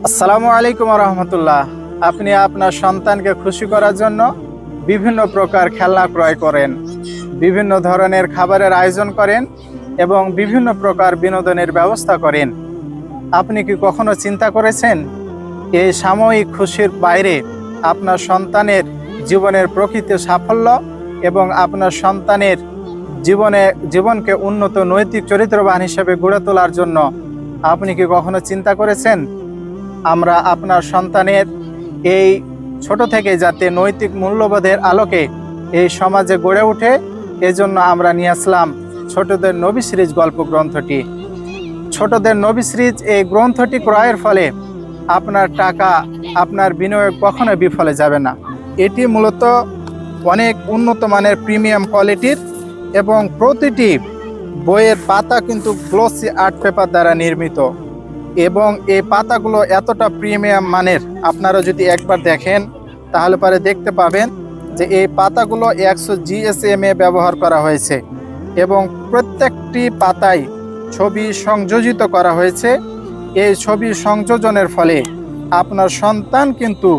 আসসালামু আলাইকুম রহমতুল্লাহ। আপনি আপনার সন্তানকে খুশি করার জন্য বিভিন্ন প্রকার খেলনা ক্রয় করেন, বিভিন্ন ধরনের খাবারের আয়োজন করেন এবং বিভিন্ন প্রকার বিনোদনের ব্যবস্থা করেন। আপনি কি কখনো চিন্তা করেছেন এই সাময়িক খুশির বাইরে আপনার সন্তানের জীবনের প্রকৃত সাফল্য এবং আপনার সন্তানের জীবনকে উন্নত নৈতিক চরিত্রবান হিসেবে গড়ে তোলার জন্য আপনি কি কখনো চিন্তা করেছেন আমরা আপনার সন্তানের এই ছোট থেকে যাতে নৈতিক মূল্যবোধের আলোকে এই সমাজে গড়ে ওঠে, এজন্য আমরা নিয়ে আসলাম ছোটদের নবী সিরিজ গল্প গ্রন্থটি। ছোটদের নবী সিরিজ এই গ্রন্থটি ক্রয়ের ফলে আপনার টাকা, আপনার বিনিয়োগ কখনো বিফলে যাবে না। এটি মূলত অনেক উন্নত মানের প্রিমিয়াম কোয়ালিটির এবং প্রতিটি বইয়ের পাতা কিন্তু গ্লসি আর্ট পেপার দ্বারা নির্মিত এবং এই পাতাগুলো এতটা প্রিমিয়াম মানের, আপনারা যদি একবার দেখেন তাহলে পরে দেখতে পাবেন যে এই পাতাগুলো 100 GSM ব্যবহার করা হয়েছে এবং প্রত্যেকটি পাতায় ছবি সংযোজিত করা হয়েছে। এই ছবি সংযোজনের ফলে আপনার সন্তান কিন্তু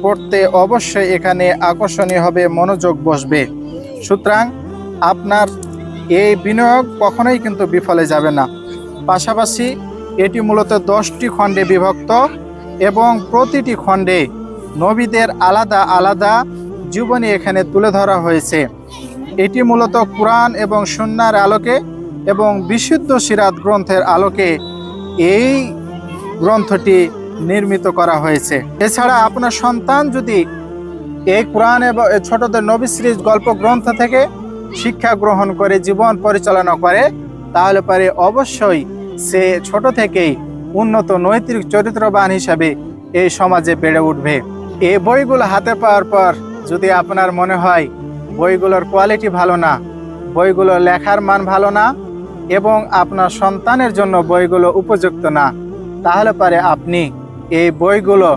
পড়তে অবশ্যই এখানে আকর্ষণীয় হবে, মনোযোগ বসবে। সুতরাং আপনার এই বিনিয়োগ কখনোই কিন্তু বিফলে যাবে না। পাশাপাশি এটি মূলত 10টি খণ্ডে বিভক্ত এবং প্রতিটি খণ্ডে নবীদের আলাদা আলাদা জীবনী এখানে তুলে ধরা হয়েছে। এটি মূলত কুরআন এবং সুন্নাহর আলোকে এবং বিশুদ্ধ সিরাত গ্রন্থের আলোকে এই গ্রন্থটি নির্মিত করা হয়েছে। এছাড়া আপনার সন্তান যদি এই কুরআন এবং ছোটদের নবী সিরিজ গল্প গ্রন্থ থেকে শিক্ষা গ্রহণ করে জীবন পরিচালনা করে, তাহলে পরে অবশ্যই সে ছোট থেকেই উন্নত নৈতিক চরিত্রবান হিসাবে এই সমাজে বেড়ে উঠবে। এই বইগুলো হাতে পাওয়ার পর যদি আপনার মনে হয় বইগুলোর কোয়ালিটি ভালো না, বইগুলোর লেখার মান ভালো না এবং আপনার সন্তানের জন্য বইগুলো উপযুক্ত না, তাহলে পরে আপনি এই বইগুলো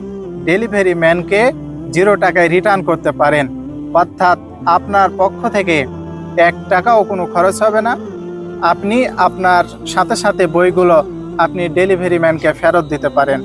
ডেলিভারি ম্যানকে 0 টাকায় রিটার্ন করতে পারেন। অর্থাৎ আপনার পক্ষ থেকে 1 টাকাও কোনো খরচ হবে না। আপনি আপনার সাথে সাথে বইগুলো আপনি ডেলিভারি ম্যানকে ফেরত দিতে পারেন।